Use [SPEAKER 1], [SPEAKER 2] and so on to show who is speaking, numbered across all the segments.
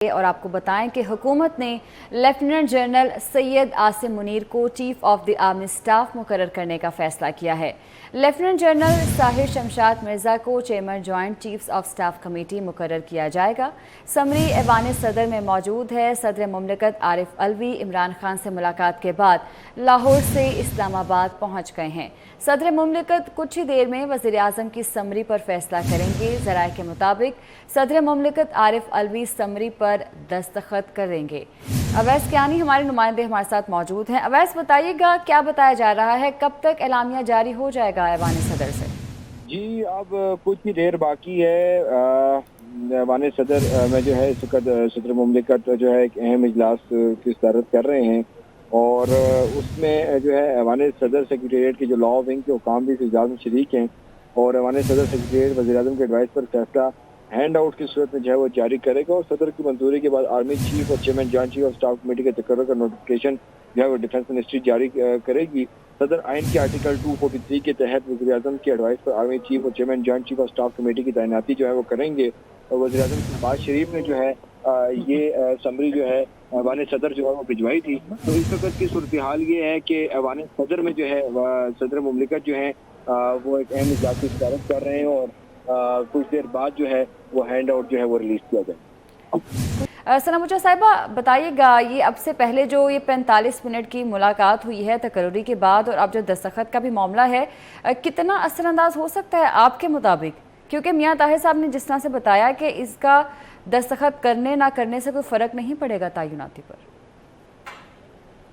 [SPEAKER 1] और आपको बताएं कि हुकूमत ने लेफ्टिनेंट जनरल सैयद आसिम मुनीर को chief of the army staff मुकर्रर करने का फैसला किया है। लेफ्टिनेंट जनरल साहिर शमशाद मिर्ज़ा को chairman joint chiefs of staff committee मुकर्रर किया जाएगा। समरी ऐवान सदर में मौजूद है। सदर मुमलिकत आरिफ अलवी इमरान खान से मुलाकात के बाद लाहौर से इस्लामाबाद पहुँच गए हैं। सदर मुमलिकत कुछ ही देर में वज़ीर आज़म की समरी पर फैसला करेंगे। ज़राए के मुताबिक सदर मुमलिकत आरिफ अलवी समरी पर दस्तखत करेंगे। अवैस कियानी हमारे नुमाइंदे हमारे साथ मौजूद हैं। अवैस, बताइएगा क्या बताया जा रहा है, कब तक एलामिया जारी हो जाएगा ऐवान सदर से?
[SPEAKER 2] जी, अब कुछ ही देर बाकी है। ऐवान सदर में जो है इस वक्त सदर मुमलिकत जो है एक अहम इजलास की सदारत कर रहे हैं और उसमें जो है ऐवान सदर सेक्रेटेरिएट के जो लॉ विंग के हुकाम भी इस इजलास में शरीक हैं और ऐवान सदर सेक्रेटेरिएट वज़ीर आज़म के एडवाइस पर फैसला हैंड आउट की सूरत में जो है वो जारी करेगा और सदर की मंजूरी के बाद आर्मी चीफ और chairman joint chief of staff committee के तकर्रुर का नोटिफिकेशन जो है वो डिफेंस मिनिस्ट्री जारी करेगी। सदर आइन के आर्टिकल 243 के तहत वज़ीर आज़म की एडवाइस पर आर्मी चीफ और chairman joint chief of staff committee की तैनाती जो है वो करेंगे और वज़ीर आज़म शहबाज शरीफ ने जो है ये समरी जो है ऐवान सदर जो है वो भिजवाई थी। तो इस वक्त की सूरत हाल ये है कि ऐवान सदर में जो है सदर मुमलिकत जो है वो एक अहम इजलास की सदारत कर रहे हैं और कुछ देर बाद जो है वो हैंड आउट जो है वो रिलीज किया जाए।
[SPEAKER 1] सना मुझा साहिबा, बताइएगा ये अब से पहले जो ये 45 मिनट की मुलाकात हुई है तकर्री के बाद और अब जो दस्तखत का भी मामला है, कितना असरअंदाज हो सकता है आपके मुताबिक? क्योंकि मियां ताहिर साहब ने जिस तरह से बताया कि इसका दस्तखत करने ना करने से कोई फ़र्क नहीं पड़ेगा तयनाती पर।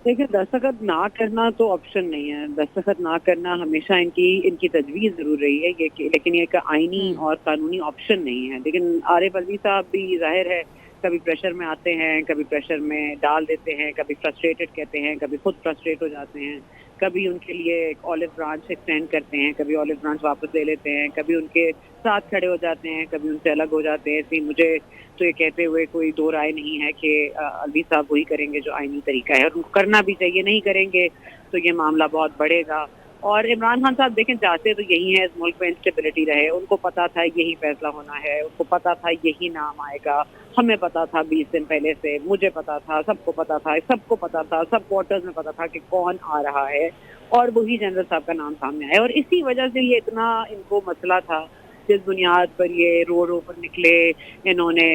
[SPEAKER 3] देखिए, दस्तखत ना करना तो ऑप्शन नहीं है। दस्तखत ना करना हमेशा इनकी तजवीज़ ज़रूर रही है ये, लेकिन ये एक आइनी और कानूनी ऑप्शन नहीं है। लेकिन आरिफ अलवी साहब भी जाहिर है कभी प्रेशर में आते हैं, कभी प्रेशर में डाल देते हैं, कभी फ्रस्ट्रेटेड कहते हैं, कभी खुद फ्रस्ट्रेट हो जाते हैं, कभी उनके लिए एक ऑलिव ब्रांच एक्सटेंड करते हैं, कभी ऑलिव ब्रांच वापस ले लेते हैं, कभी उनके साथ खड़े हो जाते हैं, कभी उनसे अलग हो जाते हैं। इसलिए मुझे तो ये कहते हुए कोई दो राय नहीं है कि अलवी साहब वही करेंगे जो आईनी तरीका है और उनको करना भी चाहिए। नहीं करेंगे तो ये मामला बहुत बढ़ेगा। और इमरान खान साहब देखें, चाहते तो यही है इस मुल्क में इंस्टेबिलिटी रहे। उनको पता था यही फैसला होना है, उनको पता था यही नाम आएगा, हमें पता था 20 दिन पहले से, मुझे पता था, सबको पता था, सबको पता था, सब क्वार्टर्स में पता था कि कौन आ रहा है और वही जनरल साहब का नाम सामने आया। और इसी वजह से ये इतना इनको मसला था जिस बुनियाद पर ये रो पर निकले, इन्होंने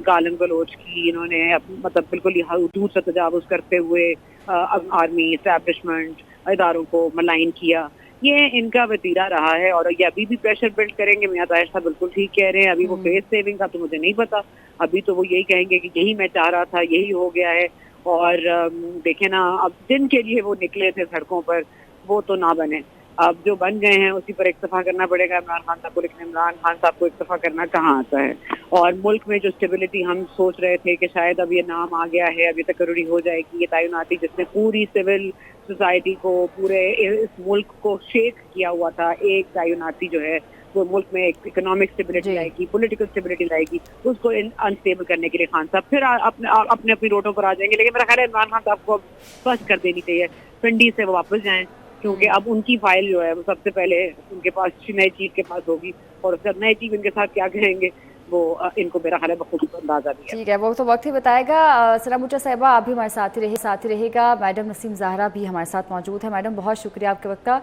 [SPEAKER 3] गालन गलोच की, इन्होंने मतलब बिल्कुल ही हदूद से तजावुज़ करते हुए आर्मी एस्टैब्लिशमेंट इदारों को मलाइन किया। ये इनका वतीरा रहा है और ये अभी भी प्रेशर बिल्ड करेंगे। मियां ताहिर साहब बिल्कुल ठीक कह रहे हैं। अभी वो फेस सेविंग का तो मुझे नहीं पता, अभी तो वो यही कहेंगे कि यही मैं चाह रहा था, यही हो गया है। और देखे ना, अब जिनके लिए वो निकले थे सड़कों पर वो तो ना बने, अब जो बन गए हैं उसी पर इक्तफा करना पड़ेगा इमरान खान साहब को। लेकिन इमरान खान साहब को इक्तफा करना कहाँ आता है? और मुल्क में जो स्टेबिलिटी हम सोच रहे थे कि शायद अब ये नाम आ गया है, अब ये तकर्री हो जाएगी, ये तयनाती जिसने पूरी सिविल सोसाइटी को, पूरे इस मुल्क को शेक किया हुआ था, एक तयनाती जो है वो मुल्क में एक इकोनॉमिक स्टेबिलिटी लाएगी, पॉलिटिकल स्टेबिलिटी लाएगी, उसको अनस्टेबल करने के लिए खान साहब फिर अपने अपनी रोटों पर आ जाएंगे। लेकिन मेरा ख्याल है इमरान खान साहब को अब स्पष्ट कर देनी चाहिए, पिंडी से वो वापस जाएं, क्योंकि अब उनकी फाइल जो है वो सबसे पहले उनके पास नई चीफ के पास होगी और उसका नए चीफ इनके साथ क्या कहेंगे वो इनको मेरा ख्याल है बखूबी अंदाजा भी है।
[SPEAKER 1] ठीक है, वो तो वक्त ही बताएगा। सना मुझा साहिबा, आप भी हमारे साथ ही रहेगा। मैडम नसीम ज़हरा भी हमारे साथ मौजूद है। मैडम, बहुत शुक्रिया आपके वक्त का।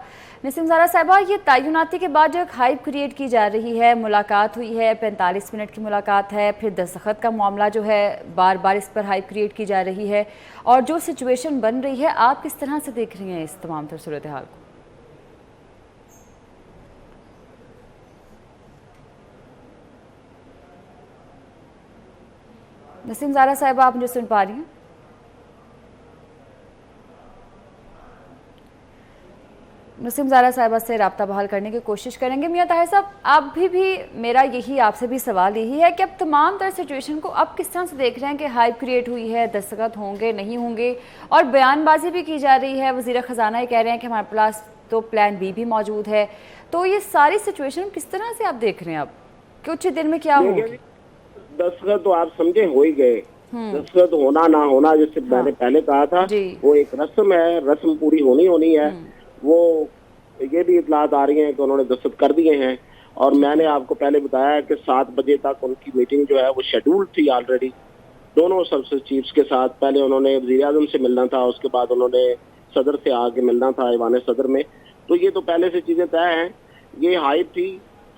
[SPEAKER 1] नसीम ज़हरा साहिबा, ये तयनाती के बाद जो एक हाइप क्रिएट की जा रही है, मुलाकात हुई है, 45 मिनट की मुलाकात है, फिर दस्तखत का मामला जो है बार बार इस पर हाइप क्रिएट की जा रही है और जो सिचुएशन बन रही है, आप किस तरह से देख रही हैं इस तमाम तर सूरत हाल को? नसीम ज़हरा साहिबा, आप मुझे सुन पा रही हैं? नसीम ज़हरा साहिबा से रब्ता बहाल करने की कोशिश करेंगे। मियां ताहिर साहब, आप भी मेरा यही आपसे भी सवाल यही है कि अब तमाम तरह सिचुएशन को आप किस तरह से देख रहे हैं कि हाइप क्रिएट हुई है, दस्तखत होंगे नहीं होंगे और बयानबाजी भी की जा रही है। वज़ीर ख़जाना ये कह रहे हैं कि हमारे पास तो प्लान बी भी मौजूद है। तो ये सारी सिचुएशन किस तरह से आप देख रहे हैं अब कुछ दिन में क्या होगी?
[SPEAKER 4] दस्तखत तो आप समझे हो ही गए। दस्तखत होना ना होना, जैसे मैंने पहले कहा था, वो एक रस्म है, रस्म पूरी होनी है। वो ये भी इतलात आ रही हैं कि उन्होंने दस्तखत कर दिए हैं और मैंने आपको पहले बताया कि 7 बजे तक उनकी मीटिंग जो है वो शेड्यूल थी ऑलरेडी। दोनों सर्विस चीफ्स के साथ। पहले उन्होंने वज़ीर आज़म से मिलना था, उसके बाद उन्होंने सदर से आके मिलना था ऐवान सदर में। तो ये तो पहले से चीज़ें तय हैं। ये हाइप थी,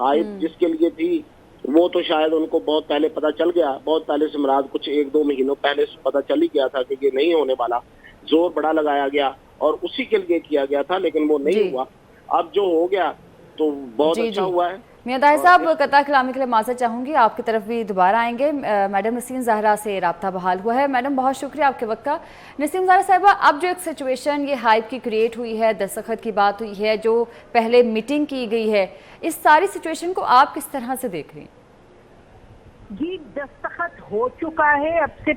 [SPEAKER 4] हाइप जिसके लिए थी वो तो शायद उनको बहुत पहले पता चल गया, बहुत पहले से मुराद कुछ 1-2 महीनों पहले से पता चल ही गया था कि ये नहीं होने वाला। जोर बड़ा लगाया गया और उसी के लिए किया गया था, लेकिन वो नहीं हुआ। अब जो हो गया तो बहुत अच्छा हुआ है।
[SPEAKER 1] मियां ताहिर साहब, कता कलामी के लिए माज़रत चाहूँगी, आपकी तरफ भी दोबारा आएंगे। मैडम नसीम ज़हरा से राब्ता बहाल हुआ है। मैडम बहुत शुक्रिया आपके वक्त का। नसीम ज़हरा साहिबा, अब जो एक सिचुएशन ये हाइप की क्रिएट हुई है, दस्तखत की बात हुई है, जो पहले मीटिंग की गई है, इस सारी सिचुएशन को आप किस तरह से देख रही हैं?
[SPEAKER 5] जी, दस्तखत हो चुका है, अब से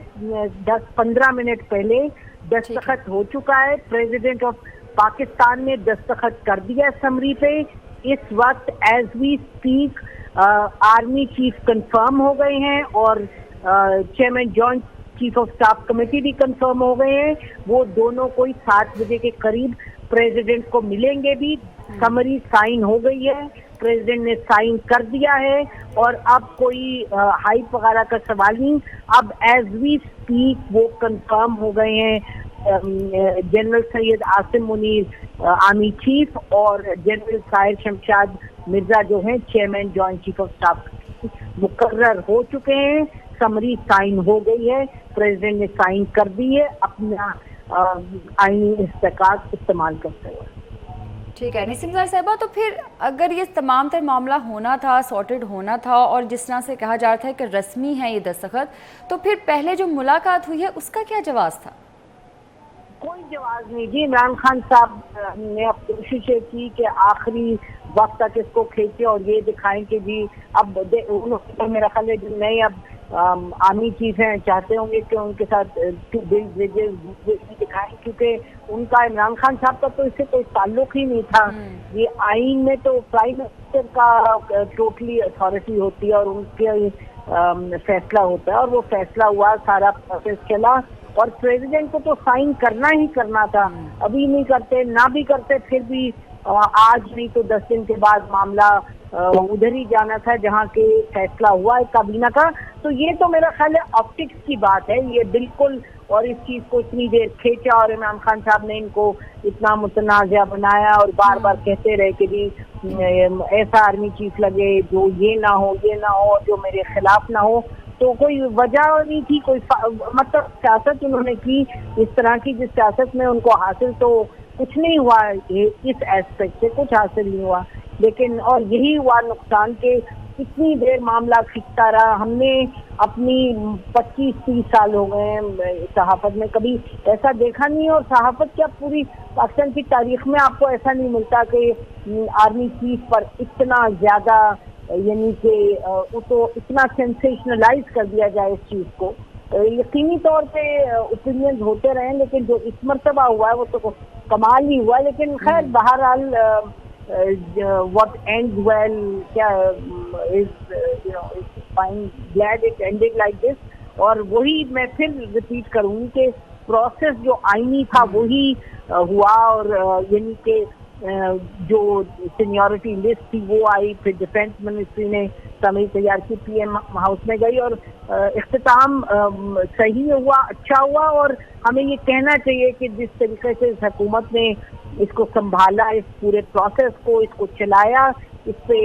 [SPEAKER 5] 10-15 मिनट पहले दस्तखत हो चुका है। प्रेसिडेंट ऑफ पाकिस्तान ने दस्तखत कर दिया समरी पे। इस वक्त as we speak army chief confirm हो गए हैं और chairman joint chief of staff committee भी कंफर्म हो गए हैं। वो दोनों कोई 7 बजे के करीब प्रेसिडेंट को मिलेंगे भी। समरी साइन हो गई है, प्रेसिडेंट ने साइन कर दिया है और अब कोई हाइप वगैरह का सवाल नहीं। अब एज वी स्पीक वो कंफर्म हो गए हैं। General Syed Asim Munir army chief और जनरल साहिर शमशाद मिर्जा जो हैं chairman joint chief of staff मुकर्रर हो चुके हैं। समरी साइन हो गई है, प्रेसिडेंट ने साइन कर दी है अपना आईनी इस्तेकात इस्तेमाल करते हुए।
[SPEAKER 1] ठीक है नसीम ज़हरा साहिबा, तो फिर अगर ये तमाम तर मामला होना था, सॉर्टेड होना था और जिस तरह से कहा जा रहा था कि रस्मी है ये दस्तखत, तो फिर पहले जो मुलाकात हुई है उसका क्या जवाब था?
[SPEAKER 5] कोई जवाब नहीं जी। इमरान खान साहब ने अब कोशिशें की कि आखिरी वक्त तक इसको खींचे और ये दिखाएं कि जी अब उन्होंने मेरा ख्याल है नए अब आर्मी चीफ हैं, चाहते होंगे कि उनके साथ टू बिल्ड ब्रिजेस दिखाएं, क्योंकि उनका इमरान खान साहब का तो इससे कोई ताल्लुक ही नहीं था। ये आइन में तो प्राइम मिनिस्टर का टोटली अथॉरिटी होती है और उनके फैसला होता है और वो फैसला हुआ, सारा प्रोसेस चला और प्रेसिडेंट को तो साइन करना ही करना था। अभी नहीं करते, ना भी करते फिर भी आज नहीं तो 10 दिन के बाद मामला उधर ही जाना था जहां के फैसला हुआ है काबीना का। तो ये तो मेरा ख्याल है ऑप्टिक्स की बात है ये बिल्कुल, और इस चीज को इतनी देर खींचा और इमरान खान साहब ने इनको इतना मुतनाज़ा बनाया और बार बार कहते रहे कि जी ऐसा आर्मी चीफ लगे जो ये ना हो जो मेरे खिलाफ ना हो। तो कोई वजह नहीं थी, कोई मतलब सियासत उन्होंने की इस तरह की जिस सियासत में उनको हासिल तो कुछ नहीं हुआ, इस एस्पेक्ट से कुछ हासिल नहीं हुआ। लेकिन और यही हुआ नुकसान के इतनी देर मामला खिंचता रहा। हमने अपनी 25-30 साल हो गए हैं सहाफत में, कभी ऐसा देखा नहीं और सहाफत क्या पूरी पाकिस्तान की तारीख में आपको ऐसा नहीं मिलता कि आर्मी चीफ पर इतना ज्यादा यानी कि उसको इतना सेंसेशनलाइज कर दिया जाए इस चीज को। यकीनी तौर पे ओपिनियन होते रहे, लेकिन जो इस मर्तबा हुआ है वो तो कमाल ही हुआ। लेकिन खैर बहरहाल what ends well is fine, glad it ended like this। और वही मैं फिर रिपीट करूंगी कि प्रोसेस जो आईनी था वही हुआ और यानी कि जो सीनियरिटी लिस्ट थी वो आई, फिर डिफेंस मिनिस्ट्री ने समरी तैयार की, पीएम हाउस में गई और इख्तिताम सही हुआ, अच्छा हुआ। और हमें ये कहना चाहिए कि जिस तरीके से हुकूमत ने इसको संभाला, इस पूरे प्रोसेस को इसको चलाया, इस पे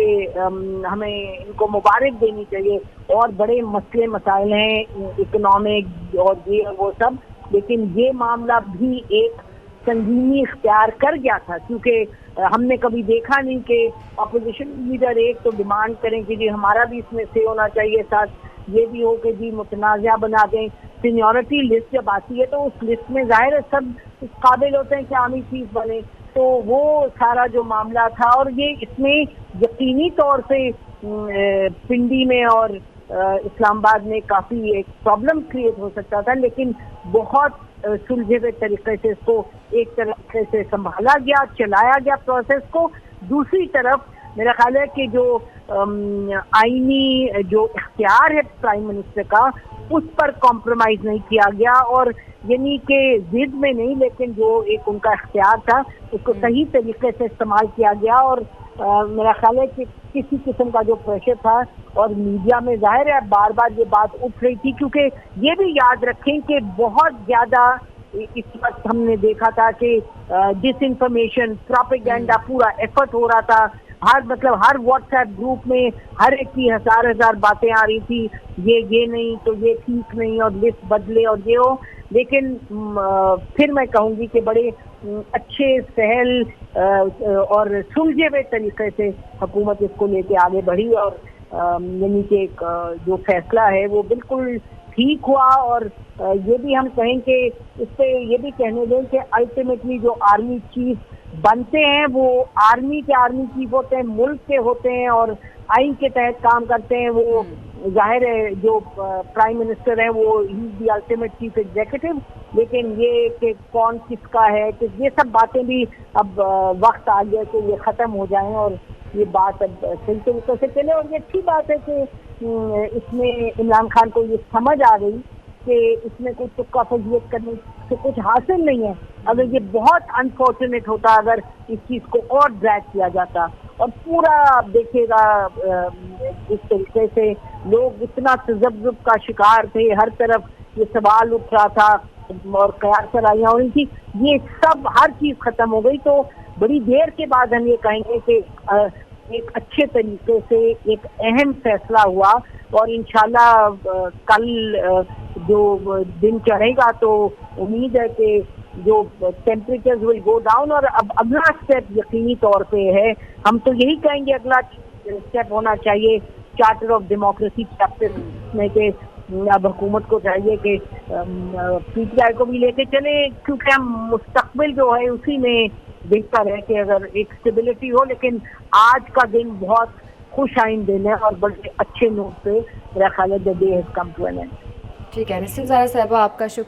[SPEAKER 5] हमें इनको मुबारक देनी चाहिए। और बड़े मसले मसाइल हैं इकोनॉमिक और ये वो सब, लेकिन ये मामला भी एक संगीनी इख्तियार कर गया था, क्योंकि हमने कभी देखा नहीं कि अपोजिशन लीडर एक तो डिमांड करें कि जी हमारा भी इसमें से होना चाहिए, साथ ये भी हो कि जी मुतनाज़ा बना दें। सीनियरिटी लिस्ट जब आती है तो उस लिस्ट में जाहिर है सब काबिल होते हैं कि आर्मी चीफ बने, तो वो सारा जो मामला था और ये इसमें यकीनी तौर से पिंडी में और इस्लामाबाद में काफ़ी एक प्रॉब्लम क्रिएट हो सकता था, लेकिन बहुत सुलझे हुए तरीके से इसको एक तरीके से संभाला गया, चलाया गया प्रोसेस को। दूसरी तरफ मेरा ख्याल है कि जो आईनी जो इख्तियार है प्राइम मिनिस्टर का, उस पर कॉम्प्रोमाइज नहीं किया गया और यानी कि जिद में नहीं, लेकिन जो एक उनका इख्तियार था उसको सही तरीके से इस्तेमाल किया गया और मेरा ख्याल है कि किसी किस्म का जो प्रेशर था, और मीडिया में जाहिर है बार बार ये बात उठ रही थी, क्योंकि ये भी याद रखें कि बहुत ज़्यादा इस वक्त हमने देखा था कि डिसइंफॉर्मेशन, प्रोपेगेंडा पूरा एफर्ट हो रहा था। हर व्हाट्सएप ग्रुप में हर एक की हजार बातें आ रही थी, ये नहीं तो ये ठीक नहीं, और लिस्ट बदले और ये हो। लेकिन फिर मैं कहूँगी कि बड़े अच्छे सहल और सुलझे हुए तरीके से हुकूमत इसको लेके आगे बढ़ी, और यानी कि जो फैसला है वो बिल्कुल ठीक हुआ। और ये भी हम कहें कि इस पे ये भी कहने दें कि अल्टीमेटली जो आर्मी चीफ बनते हैं वो आर्मी चीफ होते हैं, मुल्क के होते हैं, और आइन के तहत काम करते हैं। वो जाहिर है जो प्राइम मिनिस्टर है वो ही दी अल्टीमेट चीफ एग्जीक्यूटिव, लेकिन ये कि कौन किसका है, कि ये सब बातें भी अब वक्त आ गया कि ये ख़त्म हो जाएं और ये बात अब सही तरीके से चले। और ये अच्छी बात है कि इसमें इमरान खान को ये समझ आ गई कि इसमें कोई तुक्का फजीयत करने से कुछ हासिल नहीं है। अगर ये बहुत अनफॉर्चुनेट होता अगर इस चीज़ को और ड्रैग किया जाता, और पूरा आप देखिएगा इस तरीके से लोग इतना तजब्जुब का शिकार थे, हर तरफ ये सवाल उठ रहा था और कयार सराइयाँ हो रही थी, ये सब हर चीज़ ख़त्म हो गई। तो बड़ी देर के बाद हम ये कहेंगे कि एक अच्छे तरीके से एक अहम फैसला हुआ, और इंशाल्लाह कल जो दिन चढ़ेगा तो उम्मीद है कि जो टेम्परेचर्स विल गो डाउन। और अब अगला स्टेप यकीनी तौर पे है, हम तो यही कहेंगे अगला स्टेप होना चाहिए चार्टर ऑफ डेमोक्रेसी चैप्टर में, कि अब हुकूमत को चाहिए कि पीटीआई को भी लेके चले, क्योंकि हम मुस्तकबिल जो है उसी में बेहतर है कि अगर एक स्टेबिलिटी हो। लेकिन आज का दिन बहुत खुश आइन दिन है और बड़े अच्छे नोट पे मेरा ख्याल है the day has come to an end.
[SPEAKER 1] ठीक है, निश्चित ज़ारा साहिबा, आपका शुक्रिया।